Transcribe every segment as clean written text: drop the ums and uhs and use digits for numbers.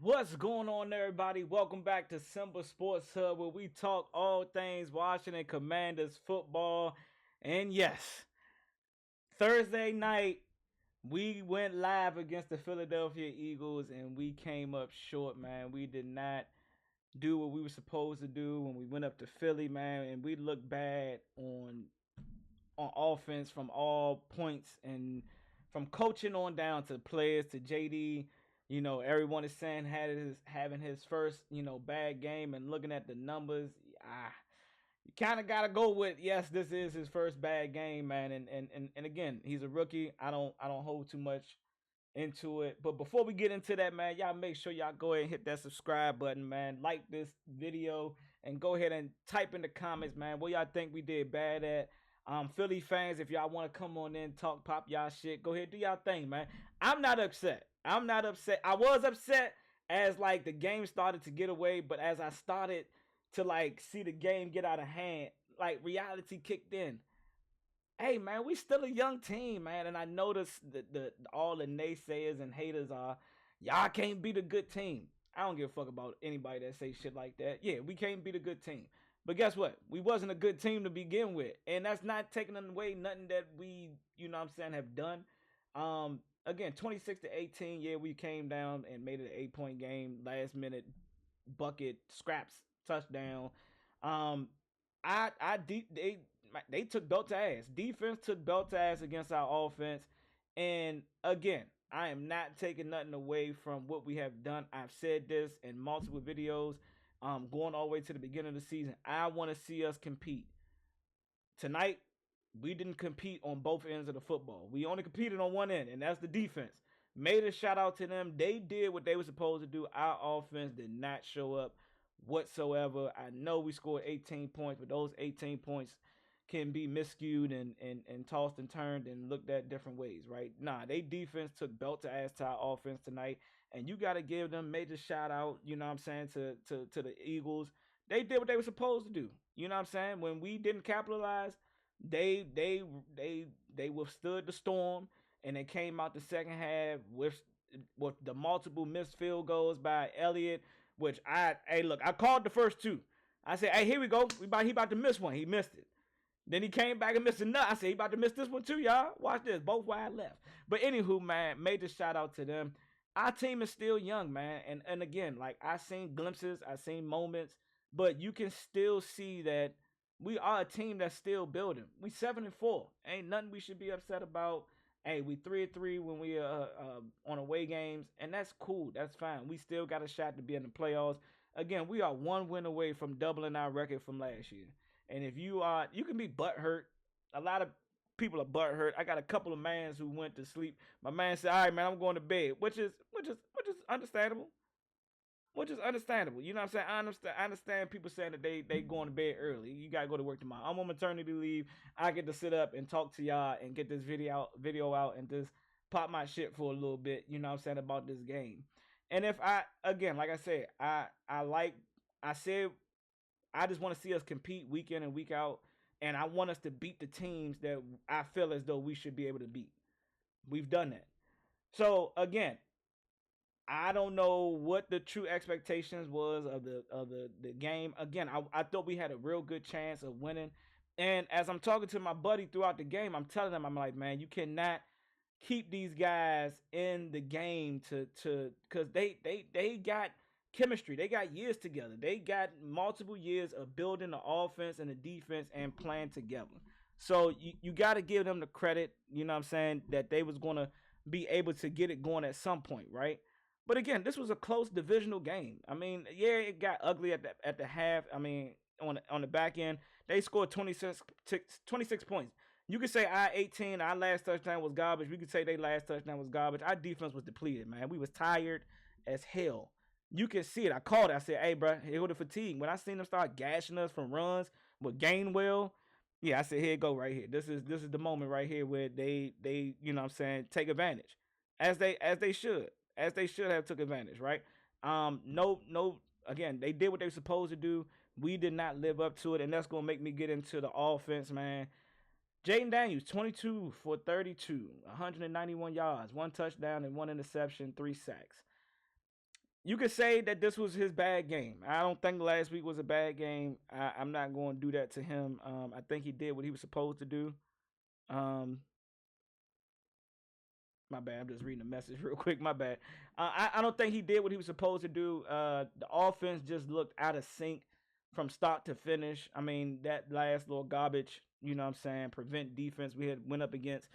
What's going on, everybody? Welcome back to Simba Sports Hub, where we talk all things Washington Commanders football. And yes, Thursday night we went live against the Philadelphia Eagles, and we came up short, man. We did not do what we were supposed to do when we went up to Philly, man, and we looked bad on offense from all points and from coaching on down to players to JD. Everyone is saying having his first, bad game, and looking at the numbers, you kind of gotta go with yes, this is his first bad game, man. And again, he's a rookie. I don't hold too much into it. But before we get into that, man, y'all make sure y'all go ahead and hit that subscribe button, man. Like this video and go ahead and type in the comments, man, what y'all think we did bad at. Philly fans, if y'all want to come on in, talk, pop y'all shit, go ahead, do y'all thing, man. I'm not upset. I'm not upset. I was upset as like the game started to get away, but as I started to like see the game get out of hand, like reality kicked in. Hey man, we still a young team, man, and I noticed the all the naysayers and haters are y'all can't beat a good team. I don't give a fuck about anybody that say shit like that. Yeah, we can't beat a good team. But guess what? We wasn't a good team to begin with. And that's not taking away nothing that we, what I'm saying, have done. Again, 26-18, yeah, we came down and made it an 8-point game, last minute bucket, scraps, touchdown. Um, they took belt to ass. Defense took belt to ass against our offense. And again, I am not taking nothing away from what we have done. I've said this in multiple videos. Going all the way to the beginning of the season. I want to see us compete. Tonight, we didn't compete on both ends of the football. We only competed on one end, and that's the defense. Made a shout out to them. They did what they were supposed to do. Our offense did not show up whatsoever. I know we scored 18 points, but those 18 points can be miscued and tossed and turned and looked at different ways, right? Nah, they defense took belt to ass to our offense tonight. And you gotta give them major shout out, you know what I'm saying, to the Eagles. They did what they were supposed to do. You know what I'm saying? When we didn't capitalize, they they they withstood the storm and they came out the second half with the multiple missed field goals by Elliott, which I called the first two. I said, hey, here we go. He about to miss one. He missed it. Then he came back and missed another. I said, he about to miss this one too, y'all. Watch this. Both wide left. But anywho, man, major shout out to them. Our team is still young, man. And again, like I seen glimpses, I seen moments, but you can still see that we are a team that's still building. We 7-4. Ain't nothing we should be upset about. Hey, we 3-3 when we on away games, and that's cool. That's fine. We still got a shot to be in the playoffs. Again, we are one win away from doubling our record from last year. And if you can be butthurt. A lot of people are butthurt. I got a couple of mans who went to sleep. My man said, "All right, man, I'm going to bed," which is understandable. Which is understandable. You know what I'm saying? I understand people saying that they going to bed early. You gotta go to work tomorrow. I'm on maternity leave. I get to sit up and talk to y'all and get this video out and just pop my shit for a little bit, you know what I'm saying, about this game. And if I again, like I said, I said I just want to see us compete week in and week out. And I want us to beat the teams that I feel as though we should be able to beat. We've done that. So again, I don't know what the true expectations was of the game. Again, I thought we had a real good chance of winning. And as I'm talking to my buddy throughout the game, I'm telling him, I'm like, man, you cannot keep these guys in the game to because they got chemistry. They got years together. They got multiple years of building the offense and the defense and playing together. So you got to give them the credit, you know what I'm saying, that they was going to be able to get it going at some point, right? But again, this was a close divisional game. I mean, yeah, it got ugly at the half. I mean, on the back end, they scored 26 points. You could say our 18, our last touchdown was garbage. We could say their last touchdown was garbage. Our defense was depleted, man. We was tired as hell. You can see it. I called it. I said, hey, bro, here go the fatigue. When I seen them start gashing us from runs with Gainwell, yeah, I said, here it go right here. This is the moment right here where they you know what I'm saying, take advantage. As they should. As they should have took advantage, right? No again, they did what they were supposed to do. We did not live up to it, and that's gonna make me get into the offense, man. Jaden Daniels, 22 for 32, 191 yards, one touchdown and one interception, three sacks. You could say that this was his bad game. I don't think last week was a bad game. I'm not going to do that to him. I think he did what he was supposed to do. Um, my bad. I'm just reading a message real quick. My bad. I don't think he did what he was supposed to do. The offense just looked out of sync from start to finish. I mean, that last little garbage, you know what I'm saying, prevent defense we had went up against.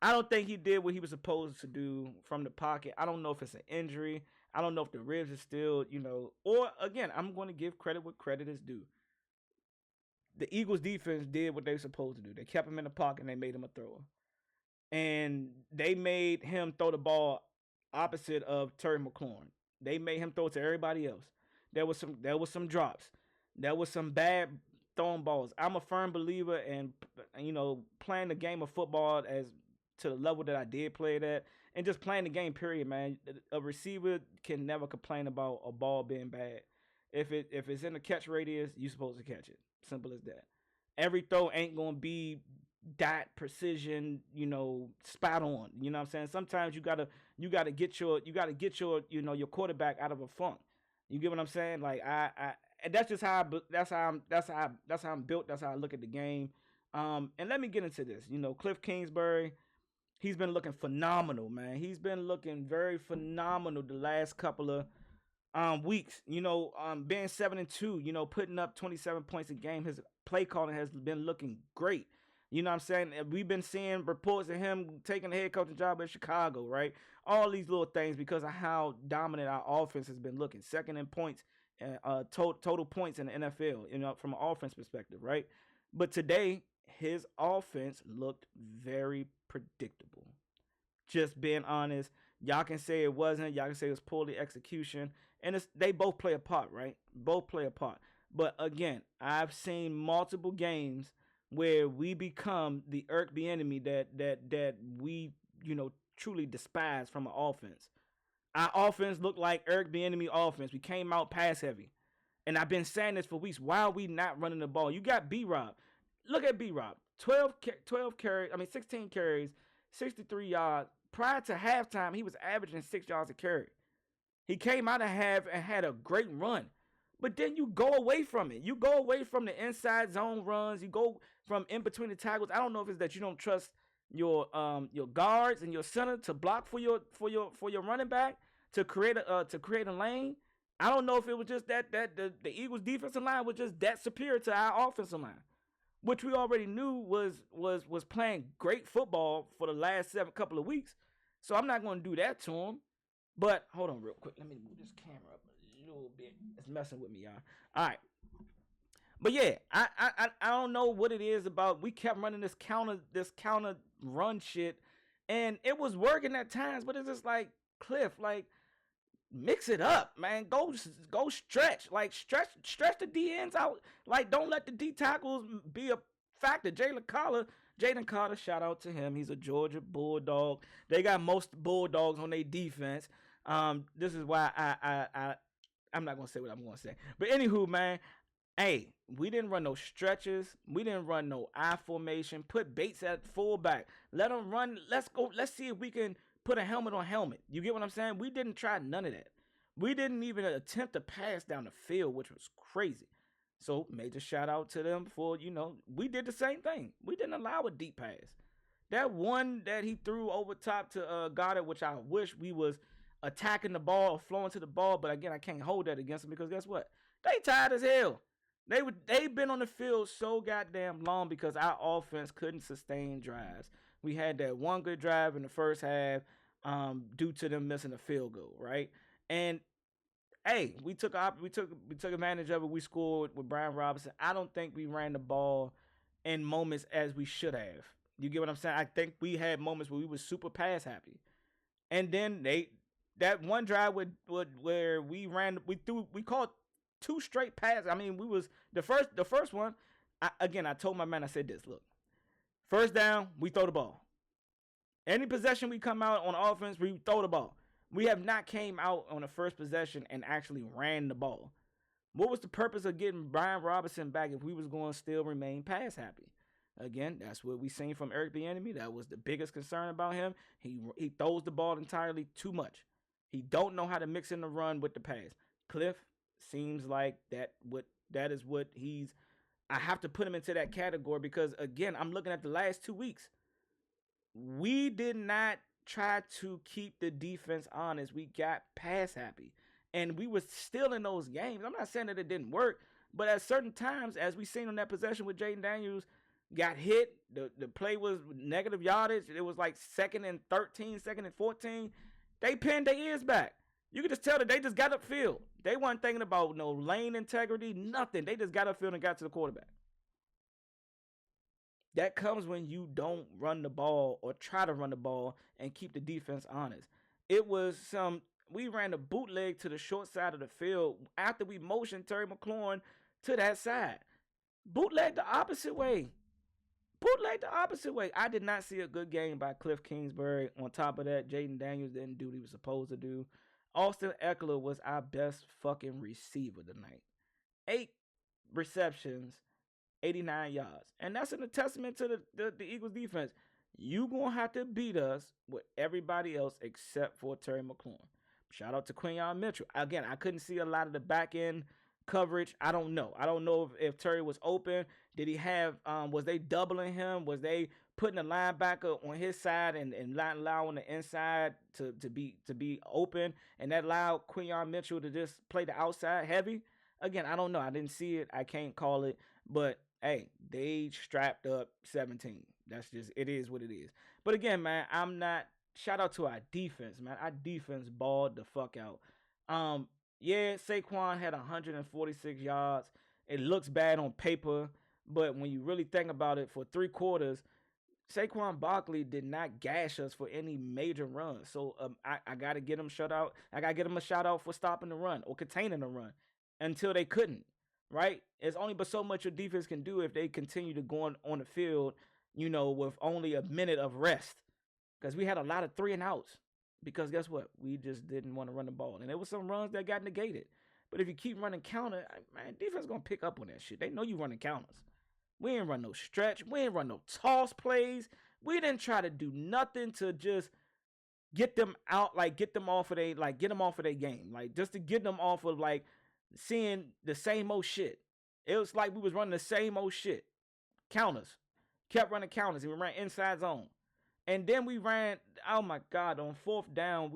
I don't think he did what he was supposed to do from the pocket. I don't know if it's an injury. I don't know if the ribs are still, or again, I'm going to give credit what credit is due. The Eagles defense did what they were supposed to do. They kept him in the pocket and they made him a thrower. And they made him throw the ball opposite of Terry McLaurin. They made him throw it to everybody else. There was some drops. There was some bad throwing balls. I'm a firm believer in playing the game of football as to the level that I did play it at, and just playing the game. Period, man. A receiver can never complain about a ball being bad. If it's in the catch radius, you're supposed to catch it. Simple as that. Every throw ain't gonna be dot precision, spot on. You know what I'm saying? Sometimes you gotta get your quarterback out of a funk. You get what I'm saying? Like I and that's just how I'm built. That's how I look at the game. And let me get into this. Cliff Kingsbury, he's been looking phenomenal, man. He's been looking very phenomenal the last couple of weeks. Being 7-2, putting up 27 points a game. His play calling has been looking great. You know what I'm saying? We've been seeing reports of him taking the head coaching job in Chicago, right? All these little things because of how dominant our offense has been looking. Second in points, total points in the NFL, from an offense perspective, right? But today, his offense looked very predictable. Just being honest, y'all can say it wasn't. Y'all can say it was poorly execution, and they both play a part, right? Both play a part. But again, I've seen multiple games where we become the Irk enemy that we truly despise from an offense. Our offense looked like Eric Bieniemy offense. We came out pass heavy. And I've been saying this for weeks. Why are we not running the ball? You got B Rob. Look at B Rob. 12 carries, 16 carries, 63 yards. Prior to halftime, he was averaging 6 yards a carry. He came out of half and had a great run. But then you go away from it. You go away from the inside zone runs. You go from in between the tackles. I don't know if it's that you don't trust your guards and your center to block for your running back to create a lane. I don't know if it was just that the Eagles defensive line was just that superior to our offensive line, which we already knew was playing great football for the last couple of weeks. So I'm not going to do that to him. But hold on real quick. Let me move this camera up a little bit. It's messing with me, y'all. All right. But yeah, I don't know what it is about. We kept running this counter run shit, and it was working at times. But it's just like Cliff, like mix it up, man. Go stretch, like stretch the D ends out. Like don't let the D tackles be a factor. Jaden Carter, shout out to him. He's a Georgia Bulldog. They got most Bulldogs on their defense. This is why I'm not gonna say what I'm gonna say. But anywho, man. Hey, we didn't run no stretches. We didn't run no I formation. Put Bates at fullback. Let them run. Let's go. Let's see if we can put a helmet on helmet. You get what I'm saying? We didn't try none of that. We didn't even attempt to pass down the field, which was crazy. So major shout out to them for, we did the same thing. We didn't allow a deep pass. That one that he threw over top to Goddard, which I wish we was attacking the ball or flowing to the ball. But again, I can't hold that against them because guess what? They tired as hell. They've been on the field so goddamn long because our offense couldn't sustain drives. We had that one good drive in the first half due to them missing a field goal, right? And hey, we took advantage of it. We scored with Brian Robinson. I don't think we ran the ball in moments as we should have. You get what I'm saying? I think we had moments where we were super pass happy, and then that one drive where we called 2 straight passes. I mean, we was the first one. I told my man, I said this, look, first down, we throw the ball. Any possession we come out on offense, we throw the ball. We have not came out on the first possession and actually ran the ball. What was the purpose of getting Brian Robinson back if we was going to still remain pass happy? Again, that's what we seen from Eric Bieniemy. That was the biggest concern about him. He throws the ball entirely too much. He don't know how to mix in the run with the pass. Cliff seems like that is what he's. I have to put him into that category because again, I'm looking at the last 2 weeks. We did not try to keep the defense honest. We got pass happy. And we were still in those games. I'm not saying that it didn't work, but at certain times, as we seen on that possession with Jaden Daniels, got hit. The play was negative yardage. It was like 2nd and 13, 2nd and 14. They pinned their ears back. You could just tell that they just got upfield. They weren't thinking about no lane integrity, nothing. They just got upfield and got to the quarterback. That comes when you don't run the ball or try to run the ball and keep the defense honest. It was we ran a bootleg to the short side of the field after we motioned Terry McLaurin to that side. Bootleg the opposite way. I did not see a good game by Cliff Kingsbury. On top of that, Jaden Daniels didn't do what he was supposed to do. Austin Eckler was our best fucking receiver tonight. 8 receptions, 89 yards. And that's a testament to the Eagles defense. You going to have to beat us with everybody else except for Terry McLaurin. Shout out to Quinyon Mitchell. Again, I couldn't see a lot of the back end coverage. I don't know. I don't know if Terry was open. Did he have, was they doubling him? Was they putting a linebacker on his side and not allowing the inside to be open? And that allowed Quinyon Mitchell to just play the outside heavy? Again, I don't know. I didn't see it. I can't call it. But, hey, they strapped up 17. That's just, it is what it is. But again, man, shout out to our defense, man. Our defense balled the fuck out. Yeah, Saquon had 146 yards. It looks bad on paper, but when you really think about it, for 3 quarters, Saquon Barkley did not gash us for any major runs. So I got to get him shut out. I got to get him a shout out for stopping the run or containing the run until they couldn't, right? It's only but so much your defense can do if they continue to go on the field, with only a minute of rest. Because we had a lot of 3 and outs. Because guess what? We just didn't want to run the ball. And there was some runs that got negated. But if you keep running counter, man, defense going to pick up on that shit. They know you running counters. We didn't run no stretch. We didn't run no toss plays. We didn't try to do nothing to just get them out, get them off of their game. Just to get them off of, seeing the same old shit. It was like we was running the same old shit. Counters. Kept running counters. And we ran inside zone. And then we ran, oh my God, on 4th down,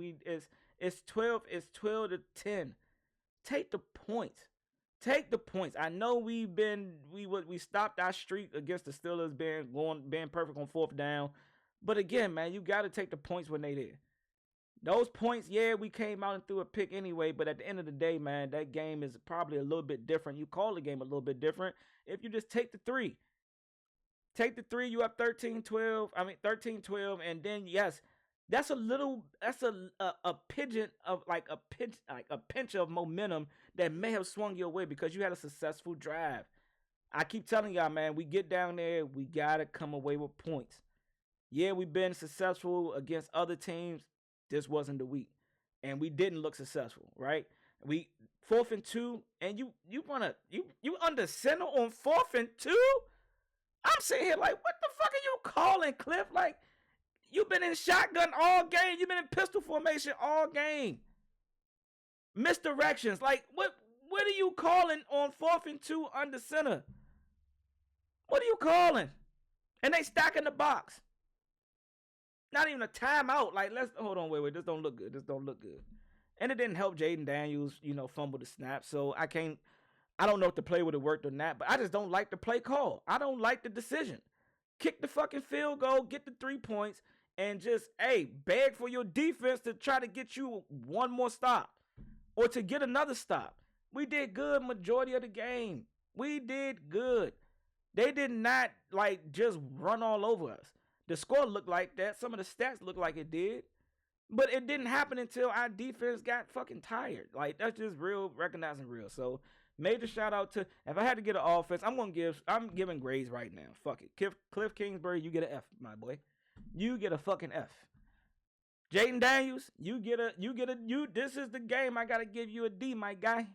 it's 12 to 10. Take the points. I know we stopped our streak against the Steelers being perfect on 4th down. But again, man, you got to take the points when they there. Those points, yeah, we came out and threw a pick anyway, but at the end of the day, man, that game is probably a little bit different. You call the game a little bit different if you just take the 3. Take the 3, you up 13-12, and then yes, that's a pinch of momentum that may have swung your way because you had a successful drive. I keep telling y'all, man, we get down there, we gotta come away with points. Yeah, we've been successful against other teams. This wasn't the week, and we didn't look successful, right? We 4th and 2, and you under center on 4th and 2. I'm sitting here like, what the fuck are you calling, Cliff? You've been in shotgun all game. You've been in pistol formation all game. Misdirections. What are you calling on 4th and 2 under center? What are you calling? And they stacking the box. Not even a timeout. Hold on, wait. This don't look good. And it didn't help Jaden Daniels, fumble the snap. So I don't know if the play would have worked or not, but I just don't like the play call. I don't like the decision. Kick the fucking field goal, get the 3 points, and just, beg for your defense to try to get you one more stop or to get another stop. We did good majority of the game. We did good. They did not, just run all over us. The score looked like that. Some of the stats looked like it did. But it didn't happen until our defense got fucking tired. That's just real, recognizing real. So, major shout out to, if I had to get an offense, I'm giving grades right now. Fuck it. Cliff Kingsbury, you get an F, my boy. You get a fucking F. Jaden Daniels, this is the game. I gotta give you a D, my guy.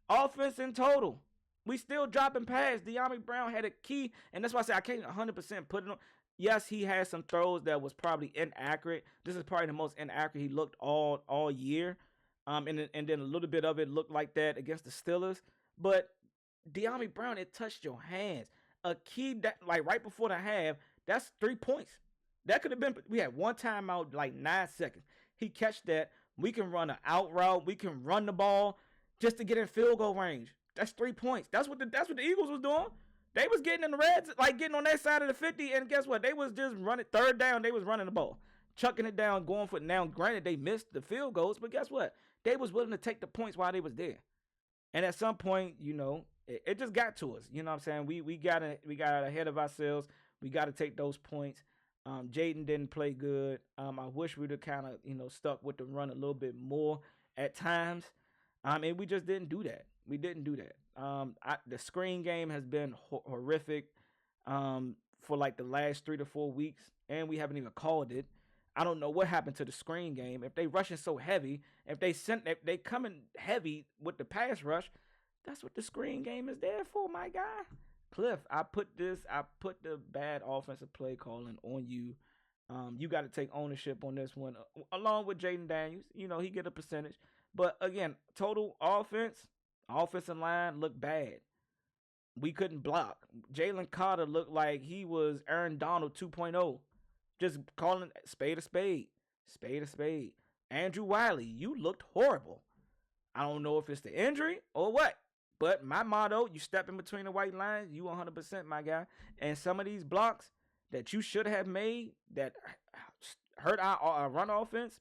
Offense in total. We still dropping pass. De'Ami Brown had a key, and that's why I say I can't 100% put it on. Yes, he had some throws that was probably inaccurate. This is probably the most inaccurate he looked all year. And then a little bit of it looked like that against the Steelers. But De'Ami Brown, it touched your hands. A key that like right before the half, that's 3 points. That could have been. We had one timeout, like 9 seconds. He catch that. We can run an out route. We can run the ball just to get in field goal range. That's 3 points. That's what the Eagles was doing. They was getting in the reds, like getting on that side of the 50, and guess what? They was just running third down. They was running the ball, chucking it down, going for it. Now, granted, they missed the field goals, but guess what? They was willing to take the points while they was there. And at some point, it just got to us. You know what I'm saying? We got ahead of ourselves. We got to take those points. Jaden didn't play good. I wish we'd have kind of stuck with the run a little bit more at times. And we just didn't do that. We didn't do that. The screen game has been horrific for like the last 3 to 4 weeks, and we haven't even called it. I don't know what happened to the screen game. If they rushing so heavy, if they coming heavy with the pass rush, that's what the screen game is there for, my guy. Cliff, I put the bad offensive play calling on you. You got to take ownership on this one, along with Jaden Daniels. He get a percentage, but again, total offensive line looked bad. We couldn't block. Jalen Carter looked like he was Aaron Donald 2.0. Just calling spade a spade, spade a spade. Andrew Wiley, you looked horrible. I don't know if it's the injury or what, but my motto: you step in between the white lines, you 100%, my guy. And some of these blocks that you should have made that hurt our run offense.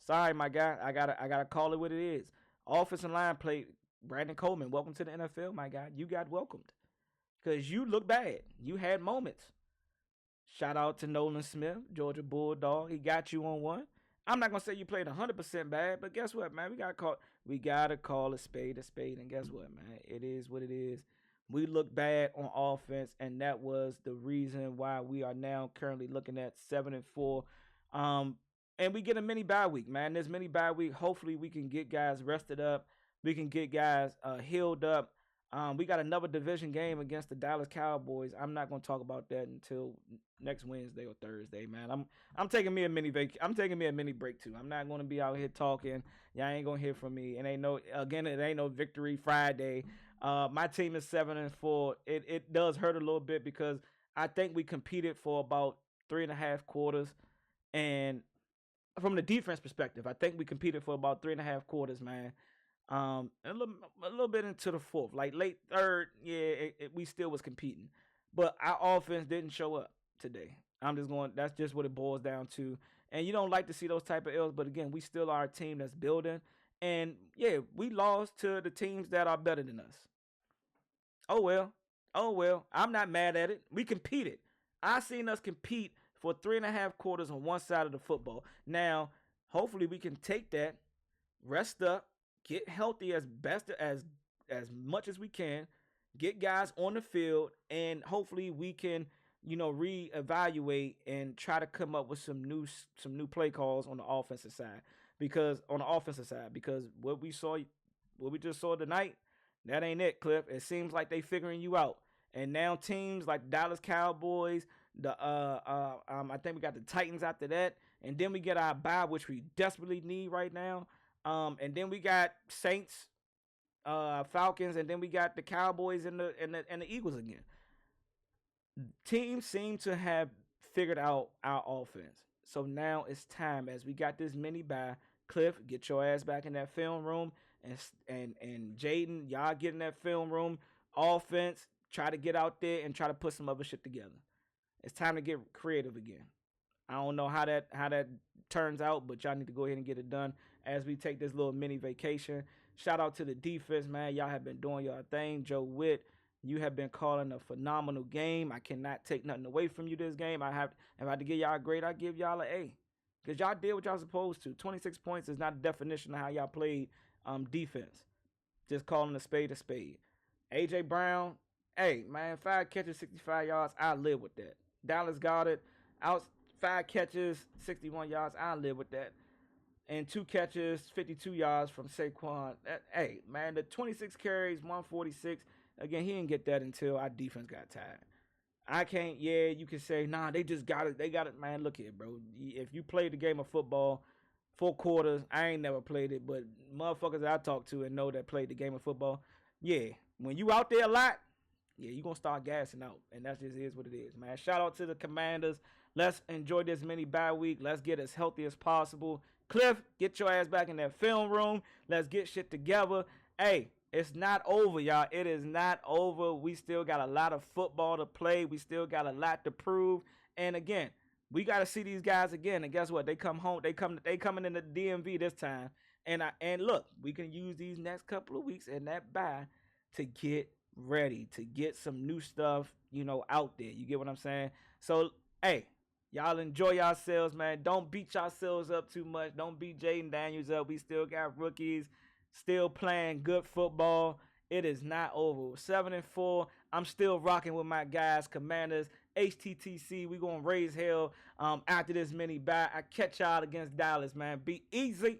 Sorry, my guy. I gotta call it what it is. Offensive line played. Brandon Coleman, welcome to the NFL, my guy. You got welcomed because you look bad. You had moments. Shout out to Nolan Smith, Georgia Bulldog. He got you on one. I'm not gonna say you played 100% bad, but guess what, man? We gotta call a spade, and guess what, man? It is what it is. We look bad on offense, and that was the reason why we are now currently looking at 7-4. And we get a mini bye week, man. This mini bye week, hopefully we can get guys rested up. We can get guys healed up. We got another division game against the Dallas Cowboys. I'm not gonna talk about that until next Wednesday or Thursday, man. I'm taking me a mini I'm taking me a mini break too. I'm not gonna be out here talking. Y'all ain't gonna hear from me. It ain't no victory Friday. My team is 7-4. It does hurt a little bit because I think we competed for about 3.5 quarters, and from the defense perspective, I think we competed for about 3.5 quarters, man. A little bit into the fourth, like late third, yeah, we still was competing, but our offense didn't show up today. That's just what it boils down to. And you don't like to see those type of L's, but again, we still are a team that's building. And yeah, we lost to the teams that are better than us. Oh well. Oh well. I'm not mad at it. We competed. I seen us compete for 3.5 quarters on one side of the football. Now, hopefully we can take that, rest up, get healthy as much as we can, get guys on the field, and hopefully we can, reevaluate and try to come up with some new play calls on the offensive side. Because what we just saw tonight, that ain't it, Cliff. It seems like they figuring you out. And now teams like Dallas Cowboys, I think we got the Titans after that, and then we get our bye, which we desperately need right now. And then we got Saints, Falcons, and then we got the Cowboys and the Eagles again. Teams seem to have figured out our offense. So now it's time, as we got this mini bye. Cliff, get your ass back in that film room, and Jaden, y'all get in that film room. Offense, try to get out there and try to put some other shit together. It's time to get creative again. I don't know how that turns out, but y'all need to go ahead and get it done as we take this little mini vacation. Shout out to the defense, man. Y'all have been doing your thing. Joe Witt, you have been calling a phenomenal game. I cannot take nothing away from you this game. If I had to give y'all a grade, I give y'all an A. Because y'all did what y'all supposed to. 26 points is not a definition of how y'all played defense. Just calling a spade a spade. A.J. Brown, hey, man, 5 catches, 65 yards. I live with that. Dallas got it. 5 catches, 61 yards. I live with that. And 2 catches, 52 yards from Saquon. Hey, man, the 26 carries, 146. Again, he didn't get that until our defense got tired. I can't. Yeah, you can say, nah, they just got it. They got it, man. Look here, bro. If you played the game of football, 4 quarters, I ain't never played it, but motherfuckers that I talk to and know that played the game of football, yeah, when you out there a lot, yeah, you gonna start gassing out, and that just is what it is, man. Shout out to the Commanders. Let's enjoy this mini bye week. Let's get as healthy as possible. Cliff, get your ass back in that film room. Let's get shit together. Hey, it's not over, y'all. It is not over. We still got a lot of football to play. We still got a lot to prove. And again, we got to see these guys again. And guess what? They come home. They coming in the DMV this time. And look, we can use these next couple of weeks and that bye to get ready, to get some new stuff, out there. You get what I'm saying? So, hey, y'all enjoy yourselves, man. Don't beat yourselves up too much. Don't beat Jaden Daniels up. We still got rookies still playing good football. It is not over. 7-4. I'm still rocking with my guys, Commanders, HTTC. We gonna raise hell after this mini bye. I catch y'all against Dallas, man. Be easy.